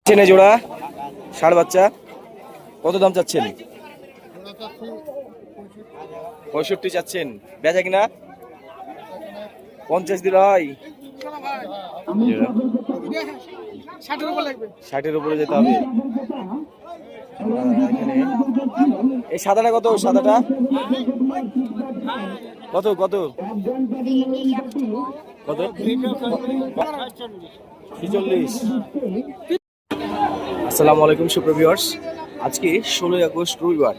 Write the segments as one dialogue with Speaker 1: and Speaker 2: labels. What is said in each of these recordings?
Speaker 1: চেনে জোড়া ষাঁড় বাচ্চা কত দাম চাচ্ছেন? 65 চাচ্ছেন, বেচা কিনা 50 দিলে হয়? 60-এর উপরে যেতে হবে। এখানে এই সাদাটা কত? সাদাটা কত কত কত? 46। আসসালামু আলাইকুম সুপ্রিয় ভিউয়ার্স, আজকে 16 আগস্ট রবিবার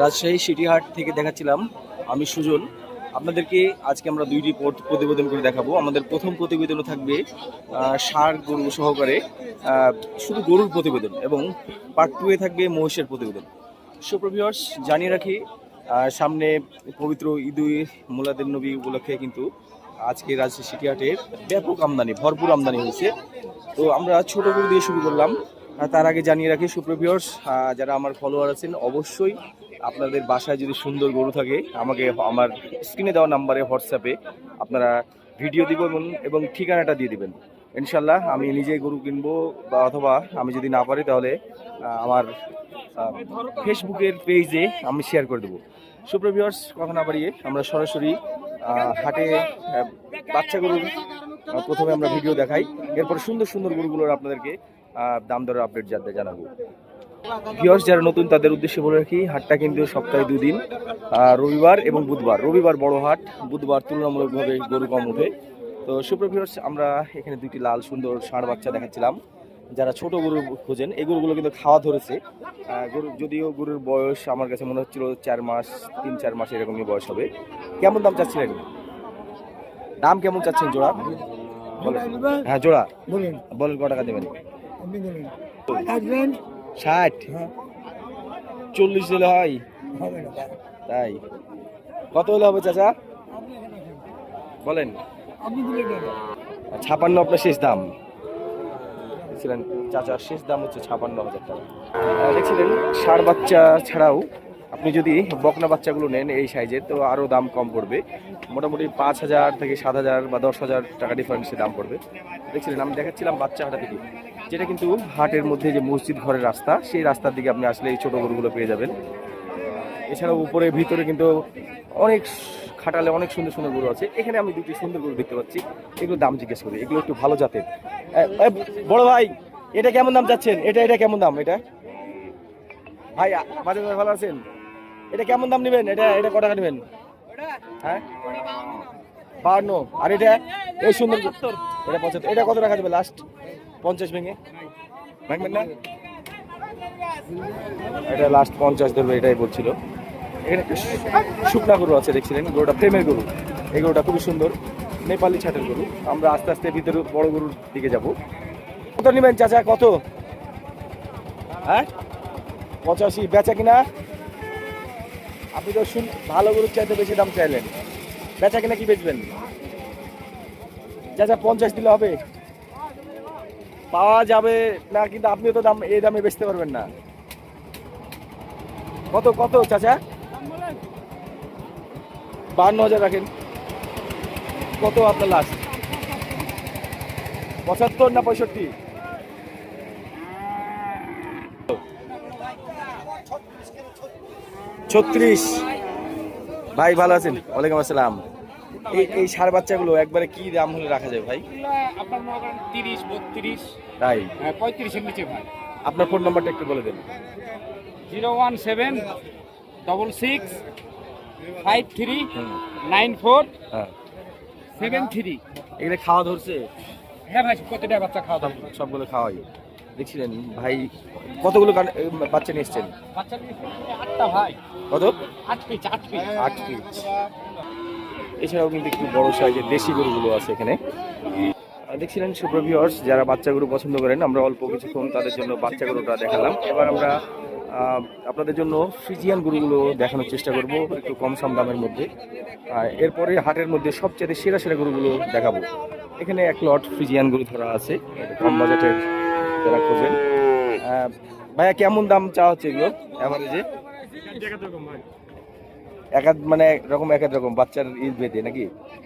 Speaker 1: রাজশাহী সিটিহাট থেকে দেখাচ্ছিলাম আমি সুজন। আপনাদেরকে আজকে আমরা দুইটি প্রতিবেদন করে দেখাবো। আমাদের প্রথম প্রতিবেদনও থাকবে ষাঁড় গরু সহকারে শুধু গরুর প্রতিবেদন, এবং পার্ট 2-এ থাকবে মহিষের প্রতিবেদন। সুপ্রিয় ভিউয়ার্স, জানিয়ে রাখি সামনে পবিত্র ঈদ মিলাদুন নবী উপলক্ষে কিন্তু আজকে রাজশাহী সিটিহাটে ব্যাপক আমদানি, ভরপুর আমদানি হয়েছে। তো আমরা ছোট গরু দিয়ে শুরু করলাম। তার আগে জানিয়ে রাখি সুপ্রিয় ভিউয়ার্স, যারা আমার ফলোয়ার আছেন অবশ্যই আপনাদের বাসায় যদি সুন্দর গরু থাকে আমাকে আমার স্ক্রিনে দেওয়া নাম্বারে হোয়াটসঅ্যাপে আপনারা ভিডিও দিব এবং ঠিকানাটা দিয়ে দিবেন। ইনশাল্লাহ আমি নিজেই গরু কিনবো, বা অথবা আমি যদি না পারি তাহলে আমার ফেসবুকের পেজে আমি শেয়ার করে দেবো। সুপ্রিয় ভিউয়ার্স, কথা না বাড়িয়ে আমরা সরাসরি হাটে বাচ্চা গরুর প্রথমে আমরা ভিডিও দেখাই, এরপর সুন্দর সুন্দর গরুগুলোর আপনাদেরকে দাম দরের আপডেট জানাবো। ভিউয়ার্স যারা নতুন তাদের উদ্দেশ্যে বলে রাখি, হাটটা কিন্তু সপ্তাহে 2 দিন, রবিবার এবং বুধবার। রবিবার বড় হাট, বুধবার তুলনামূলকভাবে গরু কম ওঠে। তো সুপ্রিয় ভিউয়ার্স, আমরা এখানে দুইটি লাল সুন্দর ষাঁড় বাচ্চা দেখাচ্ছিলাম। যারা ছোট গরু খোঁজেন, এই গরুগুলো কিন্তু খাওয়া ধরেছে। গরু যদিও গরুর বয়স আমার কাছে মনে হচ্ছিল 4 মাস, 3-4 মাস এরকমই বয়স হবে। কেমন দাম চাচ্ছিলেন? দাম কেমন চাচ্ছেন জোড়া? হ্যাঁ জোড়া বলেন, কত টাকা দেবেন? 60। 40 দিলে হয়? তাই কত হলে হবে চাচা বলেন? 56 আপনার শেষ দাম দেখছিলেন। চাচার শেষ দাম হচ্ছে 56,000 টাকা। দেখছিলেন ষাঁড় বাচ্চা ছাড়াও আপনি যদি বকনা বাচ্চাগুলো নেন এই সাইজের, তো আরও দাম কম পড়বে। মোটামুটি 5,000 থেকে 7,000 বা 10,000 টাকা ডিফারেন্সে দাম পড়বে। দেখছিলেন আমি দেখাচ্ছিলাম বাচ্চা হাটা থেকে, যেটা কিন্তু হাটের মধ্যে যে মসজিদ ঘরের রাস্তা, সেই রাস্তার দিকে আপনি আসলে এই ছোটো গরুগুলো পেয়ে যাবেন। এছাড়াও উপরে ভিতরে কিন্তু অনেক খাটালে অনেক সুন্দর সুন্দর গরু আছে। এখানে আমি দুটি সুন্দর গরু দেখতে পাচ্ছি, এগুলো দাম জিজ্ঞেস করি, এগুলো একটু ভালো জাতের। বড় ভাই, এটা কেমন দাম যাচ্ছেন? এটা কেমন দাম? এটা ভাই মাঝে মাঝে ভালো আছেন? এটা কেমন দাম নেবেন? এটা কত টাকা নেবেন? হ্যাঁ 52। আর এটা এই সুন্দর এটা 75। এটা কত টাকা দেবে লাস্ট? 50 ভাঙবেন না? এটা লাস্ট 50 ধরবে, এটাই বলছিল। এখানে শুকনা গরু আছে দেখছিলেন, গরুটা প্রেমের গরু। এই গরুটা খুবই সুন্দর, নেপালি ছাটের গরু। আমরা আস্তে আস্তে ভিতরে বড় গরুর দিকে যাব। কত নেবেন চাচা? কত? হ্যাঁ 85। বেচা কিনা? আপনি তো ভালো গরুর চাইতে বেশি দাম চাইলেন, বেচা কিনা কি বেচবেন চাচা? 50 দিলে হবে? পাওয়া যাবে না, কিন্তু আপনিও তো দাম এই দামে বেচতে পারবেন না। কত কত চাচা? 52,000 রাখেন। কত আপনার লাস্ট? 75 না 65? ছত্রিশ। ভাই ভালো আছেন? ওয়ালাইকুম আসসালাম। এই ষাঁড় বাচ্চাগুলো একবারে কি দাম হলে রাখা যায় ভাই?
Speaker 2: আপনার মনে করেন 30, 32,
Speaker 1: তাই
Speaker 2: 35-এর নিচে ভাই।
Speaker 1: আপনার ফোন নাম্বারটা একটু বলে দেন।
Speaker 2: 01766539473।
Speaker 1: এখানে খাওয়া ধরছে?
Speaker 2: হ্যাঁ ভাই, প্রতিটা বাচ্চা খাওয়া দাওয়া।
Speaker 1: সবগুলো খাওয়াই। দেখছিলেন ভাই কতগুলো বাচ্চা নিয়ে এসছেন?
Speaker 2: বাচ্চা নিয়ে 8টা ভাই।
Speaker 1: কত?
Speaker 2: 8 পিস।
Speaker 1: 8 পিস। এছাড়াও কিন্তু একটু বড় সাইজের দেশি গরুগুলো আছে এখানে। দেখছিলেন সুপ্রিয় ভিউয়ার্স, যারা বাচ্চা গরু পছন্দ করেন, আমরা অল্প কিছুক্ষণ তাদের জন্য বাচ্চা গরুটা দেখালাম। এবার আমরা আপনাদের জন্য ফ্রিজিয়ান গরুগুলো দেখানোর চেষ্টা করব একটু কম সম দামের মধ্যে। এরপরে হাটের মধ্যে সবচেয়ে সেরা সেরা গরুগুলো দেখাবো। এখানে এক লট ফ্রিজিয়ান গরু ধরা আছে কম বাজেটের যারা খোঁজেন। ভাইয়া কেমন দাম চাওয়া হচ্ছে এগুলো অ্যাভারেজে? মানে রকম এক এক রকম বাচ্চার ঈদ বেঁধে নাকি?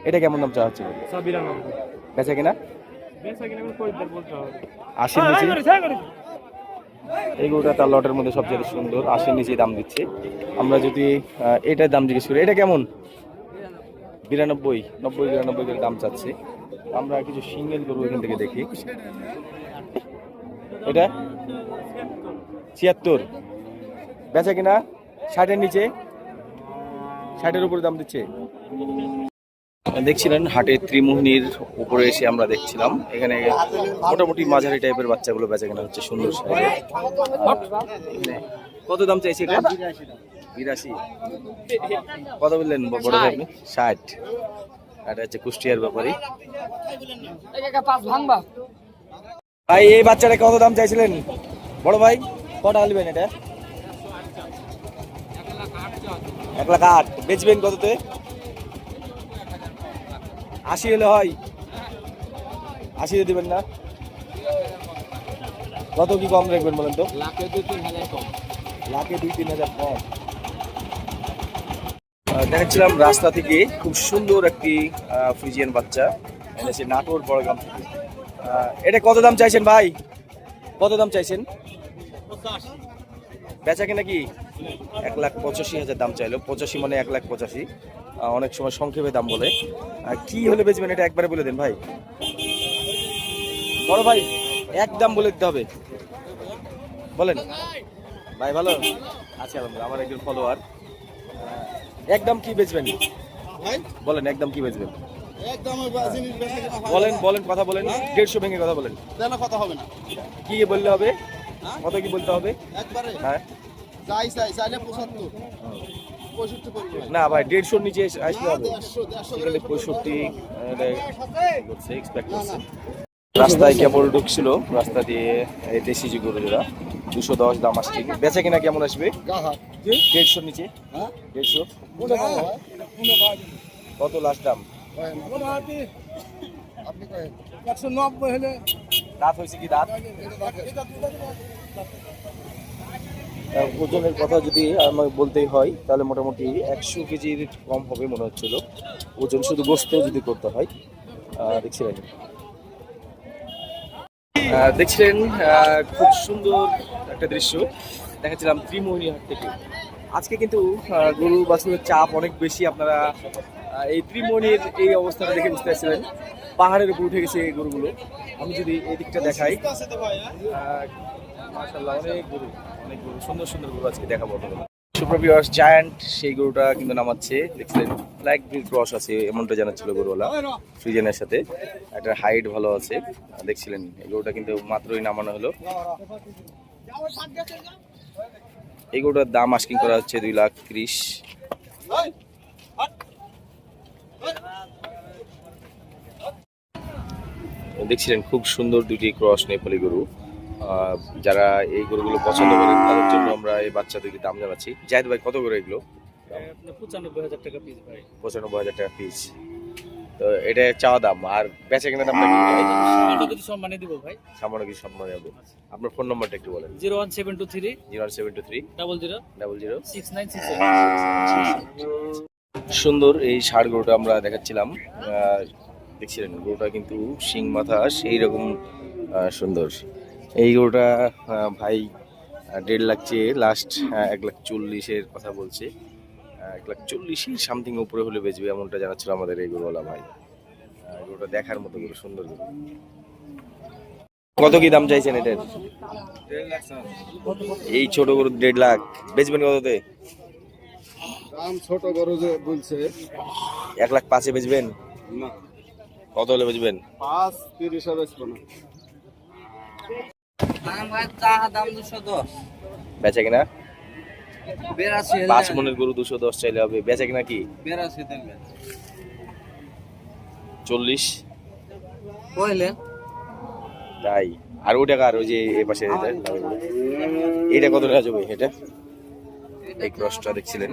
Speaker 1: এটা কেমন দাম চাওয়া হচ্ছে? বেচা কিনা 80 নিচে? এই গরুটা তার লটের মধ্যে সবচেয়ে সুন্দর, 80 নিচে দাম দিচ্ছে। আমরা যদি এটার দাম জিজ্ঞেস করি, এটা কেমন? 92, 90, 92 করে দাম চাচ্ছে। আমরা কিছু সিঙ্গেল গরু এখান থেকে দেখি। এটা 76, বেচা কিনা 60-এর নিচে, 60-এর উপরে দাম দিচ্ছে। দেখছিলেন হাটে ত্রিমোহিনীর উপরে এসে আমরা দেখছিলাম এখানে মোটামুটি মাঝারি টাইপের বাচ্চাগুলো বেচা কেনা হচ্ছে, সুন্দর সাইজের। এখানে কত দাম চাইছে এটা? 82। কত বললেন বড় ভাই আপনি? 60। এটা হচ্ছে কুষ্টিয়ার ব্যাপারী ভাই। এই বাচ্চাটা কত দাম চাইছিলেন বড় ভাই? কটা আনবেন এটা? 1,08,000। বেচবেন কততে? 80 হলে হয়? 80 দিবেন না? কত কি কম রাখবেন বলেন তো? লাখে 2-3 হাজার কম। দেখছিলাম রাস্তা থেকে খুব সুন্দর একটি ফ্রিজিয়ান বাচ্চা এনেছে নাটোর বড়গ্রাম থেকে। এটা কত দাম চাইছেন ভাই? কত দাম চাইছেন? বেচা কিনা কি? 1,85,000 দাম চাইলো। 85 মানে 1,85,000। অনেক সময় সংক্ষেপে দাম বলে। কি হলে বেচবেন এটা একবারে বলে দেন ভাই। বড় ভাই একদম বলে দিতে হবে, বলেন ভাই। ভালো আছি আলহামদুলিল্লাহ। আমার একজন ফলোয়ার। একদম কি বেচবেন বলেন, একদম কি বেচবেন বলেন, বলেন কথা বলেন। 150 ভেঙে কথা বলেন।
Speaker 3: কথা হবে না,
Speaker 1: কি বললে হবে? কত কি বলতে হবে?
Speaker 3: একবারে
Speaker 1: হ্যাঁ
Speaker 3: চাইলে 75 65 করবে
Speaker 1: না ভাই, 150-র নিচে আসলে হবে।
Speaker 3: 150
Speaker 1: এখানে 65 এক্সপেক্ট করছে। রাস্তায় কেবল ঢুকছিল, রাস্তা দিয়ে এই দেশি যে গরু যেটা 210 দাম আসছে। বেচা কিনা কেমন আসবে? 150-র নিচে। 150 কত লাস্ট দাম?
Speaker 3: আপনি কয়েন 190 হলে
Speaker 1: দাঁত হয়েছে কি? দাঁত ওজনের কথা যদি আমার বলতেই হয় তাহলে মোটামুটি 100 কেজির কম হবে মনে হচ্ছিল ওজন, শুধু গোস্ত যদি করতে হয়। দেখছিলেন খুব সুন্দর একটা দৃশ্য দেখাচ্ছিলাম ত্রিমোহিনী হাট থেকে। আজকে কিন্তু গরু বাছুরের চাপ অনেক বেশি। আপনারা এই ত্রিমোহিনীর এই অবস্থাটা দেখে বুঝতে পারছিলেন, পাহাড়ের উপর উঠে গেছে এই গরুগুলো। আমি যদি এই দিকটা দেখাই, মাশাআল্লাহ অনেক গরু, অনেক গরু, সুন্দর সুন্দর গরু আজকে দেখাবো আপনাদের। সুপারভিউয়ার্স জায়ান্ট সেই গরুটা কিন্তু নামাচ্ছে, দেখছিলেন ব্ল্যাক ব্রিড ক্রস আছে এমনটা জানাচ্ছিল গরুওয়ালা ফ্রিজেনের সাথে। একটা হাইট ভালো আছে, দেখছিলেন এই গরুটা কিন্তু মাত্রই নামানো হলো। এই গরুটার দাম আস্কিং করা হচ্ছে 2,30,000। দেখছিলেন খুব সুন্দর দুটি ক্রস নেপালি গরু। যারা এই গরুগুলো পছন্দ করেন তাদের জন্য আমরা এই বাচ্চা দুটি দাম জানাচ্ছি। জাহিদ ভাই কত করে এগুলো?
Speaker 2: 95,000 টাকা পিস ভাই।
Speaker 1: 95,000 টাকা পিস। তো এটা চাওয়া দাম, আর বেচা কেনার দামটা কি?
Speaker 2: যদি সম্মানে দিব ভাই,
Speaker 1: সামান্য কিছু সম্মান হবে। আপনার ফোন নাম্বারটা একটু বলেন।
Speaker 2: 01723
Speaker 1: 01723
Speaker 2: 00
Speaker 1: 00
Speaker 2: 6967।
Speaker 1: সুন্দর এই ষাঁড় গরুটা আমরা দেখাচ্ছিলাম। দেখছিলেন গরুটা কিন্তু শিং মাথা সেই রকম সুন্দর। এই গরুটা ভাই 1.5 লাখ চেয়ে লাস্ট 1,40,000-এর কথা বলছে। 1,40,000 সামথিং উপরে হলে বেচবে এমনটা জানাচ্ছিল আমাদের এই গরুওয়ালা ভাই। গরুটা দেখার মতো গরু, সুন্দর গরু। কত কি দাম চাইছেন এটার?
Speaker 3: 1.5 লাখ।
Speaker 1: এই ছোট গরু 1.5 লাখ বেচবেন কততে?
Speaker 3: দাম ছোট গরু যে বলছে
Speaker 1: 1,05,000-এ বেচবেন?
Speaker 3: না,
Speaker 1: কত হলে বেচবেন?
Speaker 3: 5.30 এর বেচবো না।
Speaker 1: বেচা কিনা
Speaker 3: 82
Speaker 1: 5 মনের গরু 210 চাইলে হবে। বেচা কিনা কি
Speaker 3: 82 দেন
Speaker 1: 40
Speaker 3: কইলে
Speaker 1: তাই। আর ওই টাকা, আর ওই যে এই পাশে এটা কত টাকা যাবে? এটা এই ক্রসটা দেখছিলেন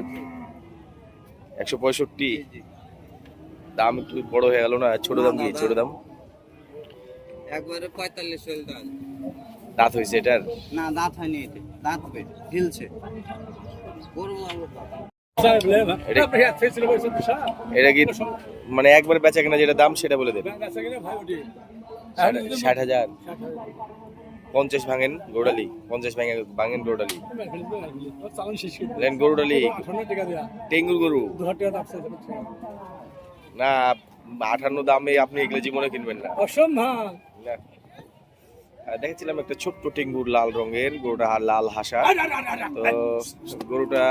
Speaker 1: 165। দাম একটু বড় হয়ে গেল না? ছোট দাম কি? ছোট দাম
Speaker 3: একবারে 45 হল দাম।
Speaker 1: দাঁত হয়েছে এটার?
Speaker 3: না, দাঁত হয়নি, এটা দাঁত হবে ঢিলছে গরু।
Speaker 1: এটা কি মানে একবার বেচা কিনা যেটা দাম সেটা বলে দেন। 60,000। 50 ভাঙেন গৌড়ালি, 50 ভাঙেন গৌড়ালি, লেন গৌড়ালি টেঙ্গুর গরু না। 58 দামে আপনি এগুলো জীবনে কিনবেন না। না। দেখেছিলাম একটা ছোট্ট টেঙ্গুর লাল রঙের গরুটা, লাল হাসা। তো গরুটা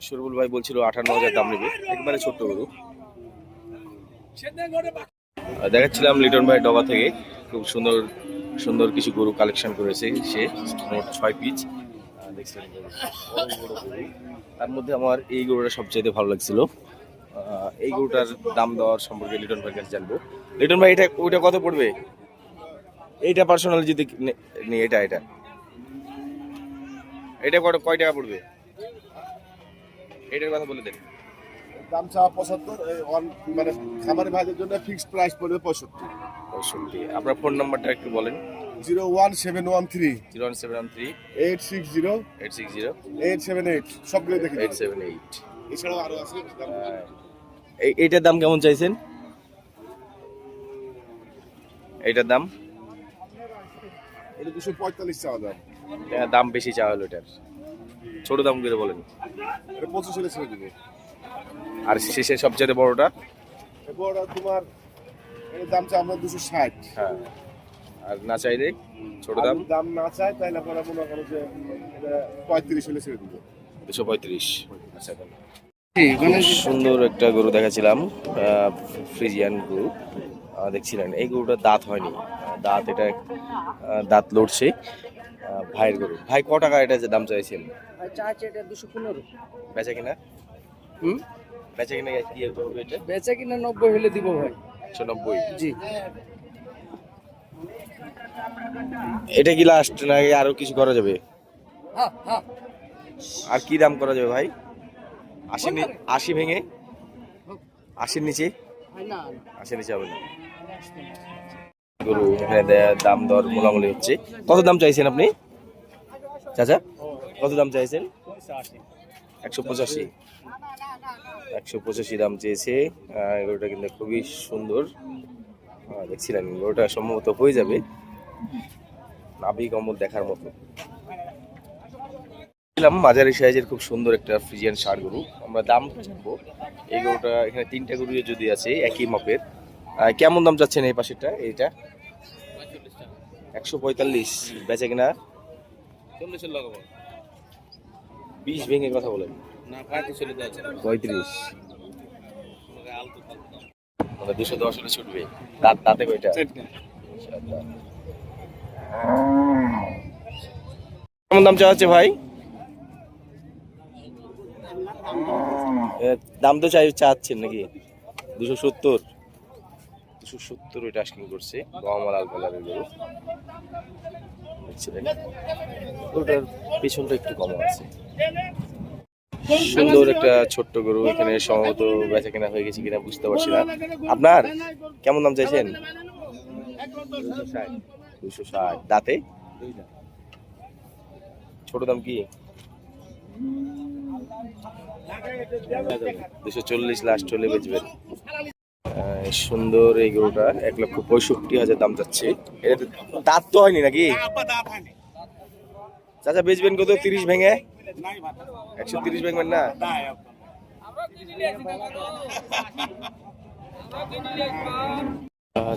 Speaker 1: শরীফুল ভাই বলছিল 58,000 দাম নেবে, একবারে ছোট্ট গরু। দেখাচ্ছিলাম লিটন ভাই ডবা থেকে খুব সুন্দর সুন্দর কিছু গরু কালেকশন করেছে সে, মোট 6 পিস দেখছিলেন। তার মধ্যে আমার এই গরুটা সবচেয়ে ভালো লাগছিল। এই গরুটার দাম দেওয়ার সম্পর্কে লিটন ভাইয়ের কাছে জানবো। লিটন ভাই, এটা ওইটা কত পড়বে? এইটা পার্সোনাল যদি এটা এটা এটা কয় টাকা পড়বে? এটার কথা বলে দেন।
Speaker 4: দাম চাওয়া 75, মানে খামারি ভাইদের জন্য ফিক্সড প্রাইস পড়বে 65।
Speaker 1: আপনার ফোন নাম্বারটা একটু বলেন।
Speaker 4: 01713
Speaker 1: 01713
Speaker 4: 860
Speaker 1: 860
Speaker 4: 878, সবগুলো দেখে দিন।
Speaker 1: 878।
Speaker 4: এছাড়াও আরো আছে।
Speaker 1: এইটার দাম কেমন চাইছেন? এইটার দাম
Speaker 4: এটা 245 চাওয়া দাম।
Speaker 1: দাম বেশি চাওয়া হলো এটার। ছোট দাম করে বলেন।
Speaker 4: এটা 25 হলে ছেড়ে দিব।
Speaker 1: আর শেষের সবচেয়ে বড়টা?
Speaker 4: বড়টা তোমার এর দাম চাই আমরা 260।
Speaker 1: হ্যাঁ। আর না চাইলে ছোট দাম?
Speaker 4: দাম না চাই তাহলে আমরা মনে করো যে এটা 35 হলে ছেড়ে দিব।
Speaker 1: 235। আচ্ছা, সুন্দর একটা গরু দেখাছিলাম, ফ্রিজিয়ান গরু দেখছিলেন। এই গরুটার দাঁত হয়নি, দাঁত এটা দাঁত লড়ছে। ভাইয়ের গরু। ভাই ক টাকা এটা যে দাম চাইছেন?
Speaker 2: চার্জ এটা 215।
Speaker 1: বেচা কিনা? বেচা কিনা কি করবে এটা?
Speaker 2: বেচা কিনা 90 হলে দিব ভাই।
Speaker 1: 190?
Speaker 2: জি।
Speaker 1: এটা কি লাস্ট নাকি আরো কিছু করা যাবে?
Speaker 2: হ্যাঁ হ্যাঁ।
Speaker 1: আর কি দাম করা যাবে ভাই? 80 ভেঙে 80 নিচে?
Speaker 2: না
Speaker 1: 80 নিচে হবে না। গরু এখানে দাম দর মোলামুলি হচ্ছে। কত দাম চাইছেন আপনি চাচা? কত দাম চাইছেন? 185। 185 দাম চেয়েছে। গরুটা কিন্তু খুবই সুন্দর দেখছিলেন। গরুটা সম্ভবত হয়ে যাবে নাভি কম্বল দেখার মতো। মাঝারি সাইজের খুব সুন্দর একটা ফ্রিজিয়ান ষাঁড় গরু। আমরা দাম জানবো। এই গরুটা এখানে 3টা গরু যদি আছে একই মাপের, কেমন দাম চাচ্ছেন এই পাশেরটা? এইটা 145। বেচা কিনা 20 ভেঙে কথা বলেন। 35 মানে 210 হলে ছুটবে। দাঁতে কয়টা? কেমন দাম চাওয়া হচ্ছে ভাই? দাম তো চাচ্ছেন নাকি? 270 এটা আস্কিং করছে। গম লাল কালারের গরু দেখছিলেন। ওটার পেছনটা একটু কম আছে। সুন্দর একটা ছোট্ট গরু। এখানে সম্ভবত বেচা কেনা হয়ে গেছে কিনা বুঝতে পারছি না। আপনার কেমন দাম চাইছেন? 260। দাঁতে? ছোট দাম কি? 240 লাস্ট হলে বেচবেন। সুন্দর এই গরুটা 1,65,000 দাম যাচ্ছে। দাঁত তো হয়নি নাকি চাচা? বেচবেন কত? 30 ভেঙে? 130 ভেঙবেন না?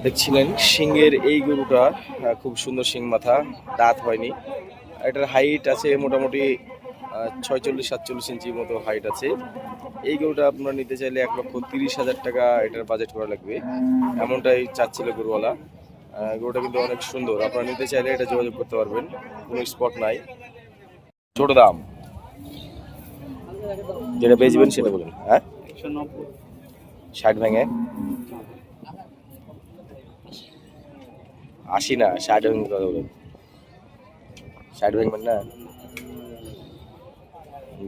Speaker 1: দেখছিলেন সিংহের এই গরুটা, খুব সুন্দর সিং মাথা, দাঁত হয়নি। এটার হাইট আছে মোটামুটি 46-47 ইঞ্চি মতো হাইট আছে। এই গরুটা আপনারা নিতে চাইলে 1,30,000 টাকা এটার বাজেট করা লাগবে, এমনটাই চাচ্ছিল গরুওয়ালা। গরুটা কিন্তু অনেক সুন্দর, আপনারা নিতে চাইলে এটা যোগাযোগ করতে পারবেন, কোনো স্পট নাই। ছোট দাম যেটা বেচবেন সেটা বলুন। হ্যাঁ 60 ভেঙে? 80 না, 60 ভেঙে কথা বলুন। 60 ভেঙবেন না?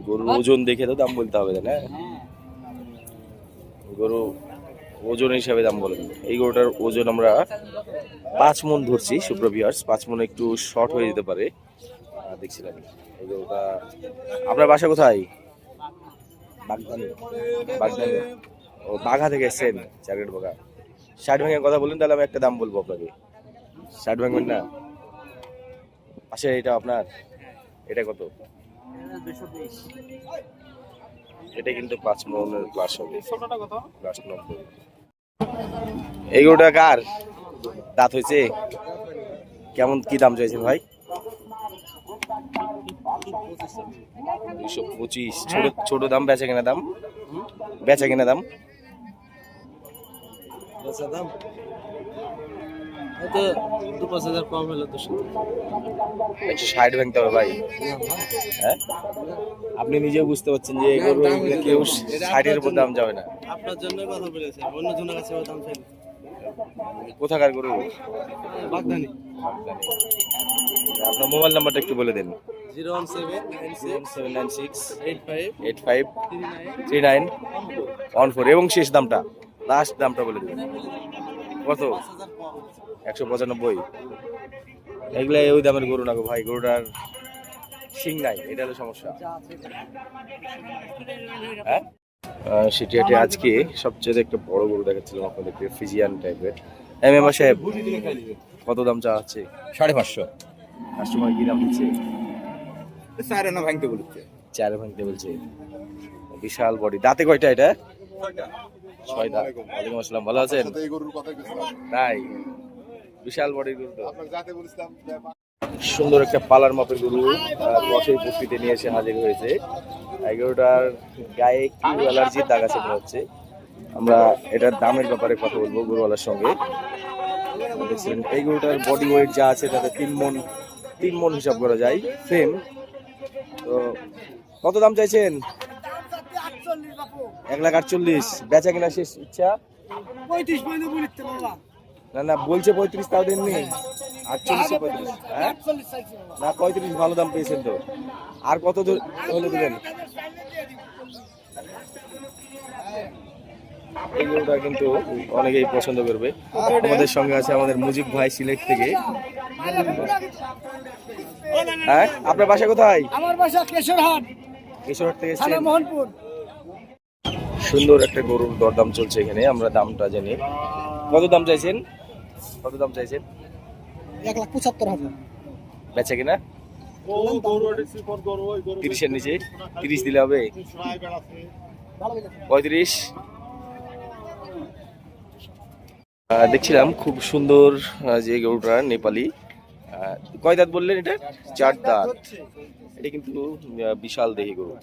Speaker 1: গরুর ওজন দেখে তো দাম বলতে হবে, তাই না? গরু ওজন হিসাবে দাম বলেন। এই গরুটার ওজন আমরা 5 মণ ধরছি সুপ্রভিয়ার্স, 5 মণ একটু শর্ট হয়ে যেতে পারে। দেখছিলাম এই গরুটা। আপনার বাসা কোথায়? বাগদানি। ও বাঘা থেকে এসছেন? চারগেট বাঘা। 60 ভেঙে কথা বলেন, তাহলে আমি একটা দাম বলবো আপনাকে। 60 ভেঙবেন না? আচ্ছা, এটা আপনার, এটা কত?
Speaker 2: 220
Speaker 1: এটা কিন্তু 5 মনের প্লাস হবে, প্লাস 90। এগুলোটা কার দাঁত হয়েছে? কেমন কি দাম চাইছেন ভাই? 225। ছোট ছোট দাম, বেচা কেনা দাম? বেচা কেনা দাম?
Speaker 2: দাম এটা 2-5000 কম হলো
Speaker 1: 160 ভাঙতে হবে ভাই। হ্যাঁ, আপনি নিজেও বুঝতে পারছেন যে এই গরু কেউ 60-এর উপর দাম যাবে না।
Speaker 2: আপনার জন্য কথা বলেছে, অন্য জনের কাছে দাম চাই
Speaker 1: কোথাকার গরু?
Speaker 2: বাগদানি।
Speaker 1: আপনার মোবাইল নাম্বারটা একটু বলে দেন।
Speaker 2: 01796
Speaker 1: 85853914 এবং শেষ দামটা, লাস্ট দামটা বলে দেবেন। কত? 195। এগুলা ওই দামের গরু না গো ভাই, গরুটার শিং নাই, এটা হলো সমস্যা। হ্যাঁ, সিটিহাটে আজকে সবচেয়ে একটা বড় গরু দেখাচ্ছিলাম আপনাদেরকে, ফিজিয়ান টাইপের। এমএমআর সাহেব, কত দাম চাওয়া হচ্ছে?
Speaker 3: 550।
Speaker 1: কাস্টমার কি দাম দিচ্ছে?
Speaker 3: 4 আনা ভাঙতে বলছে।
Speaker 1: 4 ভাঙতে বলছে। বিশাল বডি, দাঁতে কয়টা এটা? 6 দাঁত। ওয়ালাইকুম আসসালাম, ভালো আছেন?
Speaker 4: সাথে এই গরুর কথাই বলছিলাম।
Speaker 1: তাই, বিশাল বডির গরু তো।
Speaker 4: আপনাকে যাতে বলছিলাম
Speaker 1: সুন্দর একটা পালার মাপের গরু বছর পুষ্টিতে নিয়ে এসে হাজির হয়েছে। এই গরুটার গায়ে একটু অ্যালার্জির দাগ আছে মনে হচ্ছে। আমরা এটার দামের ব্যাপারে কথা বলবো গরুওয়ালার সঙ্গে। দেখছেন এই গরুটার বডি ওয়েট যা আছে তাতে 3 মণ হিসাব করা যায় সেম। তো কত দাম চাইছেন? 1,48,000। বেচা কিনা শেষ ইচ্ছা?
Speaker 2: 35 পর্যন্ত বলিতে বাবা।
Speaker 1: না না, বলছে 35, তাও দেননি? 48 35। হ্যাঁ না, 35 ভালো দাম পেয়েছেন তো। আর কত হলে দেবেন? এই গরুটা কিন্তু অনেকেই পছন্দ করবে। আমাদের সঙ্গে আছে আমাদের মুজিব ভাই সিলেট থেকে। হ্যাঁ, আপনার বাসা কোথায়?
Speaker 2: আমার বাসা কেশরহাট,
Speaker 1: কিশোরহাট থেকে
Speaker 2: থানা
Speaker 1: এসেছেন?
Speaker 2: মোহনপুর।
Speaker 1: সুন্দর একটা গরুর দরদাম চলছে এখানে, আমরা দামটা জানি। কত দাম চাইছেন? কত দাম চাইছেন?
Speaker 2: 1,75,000।
Speaker 1: বেচা কিনা 30-এর নিচে? 30 দিলে হবে? 35। দেখছিলাম খুব সুন্দর যে গরুটা নেপালি। কয় দাঁত বললেন এটা? 4 দাঁত। এটা কিন্তু বিশাল দেহি গরু।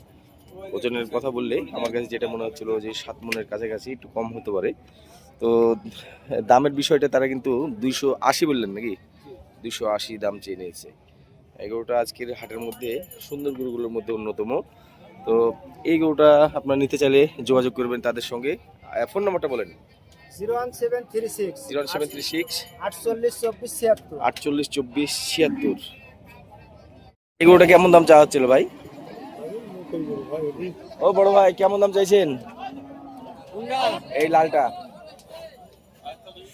Speaker 1: ওজনের কথা বললে আমার কাছে যেটা মনে হচ্ছিল যে 7 মণের কাছাকাছি, একটু কম হতে পারে। তো দামের বিষয়টা তারা কিন্তু 280 বললেন নাকি? 280 দাম চেয়ে নিয়েছে। এই গরুটা আজকের হাটের মধ্যে সুন্দর গরুগুলোর মধ্যে অন্যতম। তো এই গরুটা আপনারা নিতে চাইলে যোগাযোগ করবেন তাদের সঙ্গে। ফোন নাম্বারটা বলেন।
Speaker 2: 01736
Speaker 1: 0736
Speaker 2: 48 24 76।
Speaker 1: 48 24 76। এই গরুটা কেমন দাম চাওয়া হচ্ছিল ভাই? ও বড় ভাই, কেমন দাম চাইছেন এই লালটা?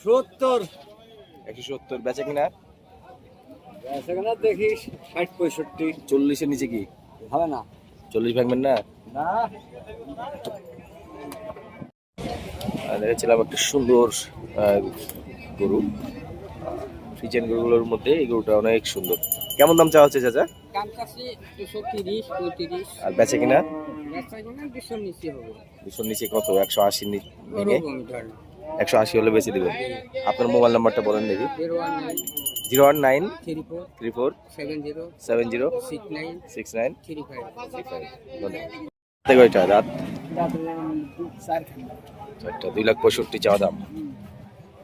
Speaker 2: 70।
Speaker 1: 170। বেচা কিনা?
Speaker 2: সেখানে দেখিস 60-65।
Speaker 1: 40-এর নিচে কি
Speaker 2: হবে না?
Speaker 1: 40 ভাঙবেন না?
Speaker 2: না,
Speaker 1: দেখেছিলাম একটা সুন্দর গরু, ফ্রিজেন গরুগুলোর মধ্যে এই গরুটা অনেক সুন্দর। কেমন দাম চাওয়া হচ্ছে চাচা?
Speaker 2: কাম কাছে 230 35।
Speaker 1: আর বেচা কিনা?
Speaker 2: রাস্তা কিনা 200 নিচে হবে।
Speaker 1: 200 নিচে কত? 180 ভেঙে
Speaker 2: ওরকম ধর
Speaker 1: 180 হলে বেচে দেবেন। আপনার মোবাইল নাম্বারটা বলেন দেখি।
Speaker 2: 019
Speaker 1: 019
Speaker 2: 34
Speaker 1: 34
Speaker 2: 70
Speaker 1: 70
Speaker 2: 69
Speaker 1: 69
Speaker 2: 35।
Speaker 1: 35। ধন্যবাদ। কয়টা রাত? 4টা। 2,65,000 চাওয়া দাম।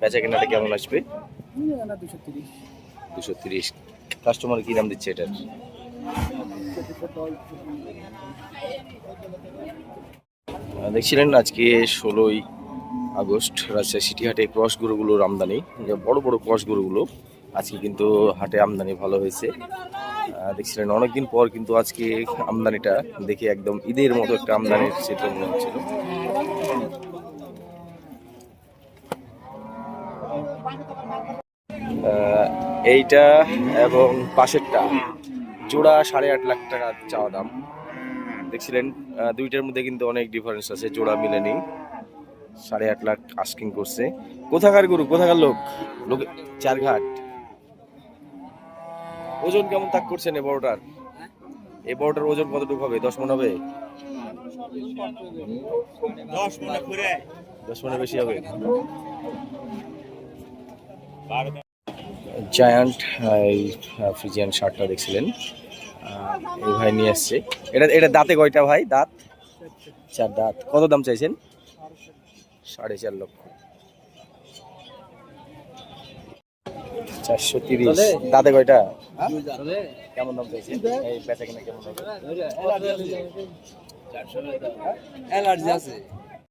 Speaker 1: বেচা কেনাটা কেমন আসবে? 230। কাস্টমার কি দাম দিচ্ছে এটার? দেখছিলেন আজকে 16ই আগস্ট রাজশাহী সিটি হাটে ক্রস গরুগুলোর আমদানি, যে বড় বড় ক্রস গরুগুলো আজকে কিন্তু হাটে আমদানি ভালো হয়েছে। দেখছিলেন অনেকদিন পর কিন্তু আজকে আমদানিটা দেখে একদম ঈদের মতো একটা আমদানির চিত্র মনে হচ্ছিল। এইটা এবং পাশেরটা জোড়া 8.5 লাখ টাকা চাওয়া দাম। দেখছিলেন দুইটার মধ্যে কিন্তু অনেক ডিফারেন্স আছে, জোড়া মিলেনি। 8.5 লাখ আস্কিং করছে। কোথাকার গরু, কোথাকার লোক? লোক চারঘাট। ওজন কেমন তাক করছেন এই বড়টার? এই বড়টার ওজন কতটুকু হবে? 10 মণ হবে? 10 মণের বেশি হবে। জায়ান্ট ফ্রিজিয়ান শার্টটা দেখছিলেন, এই ভাই নিয়ে আসছে। এটা দাঁতে কয়টা ভাই? দাঁত 4 দাঁত। কত দাম চাইছেন? 4.5 লক্ষ। 430। দাঁতে কয়টা? কেমন দাম চাইছেন? এই বেচা কিনা কেমন হবে?
Speaker 2: অ্যালার্জি আছে।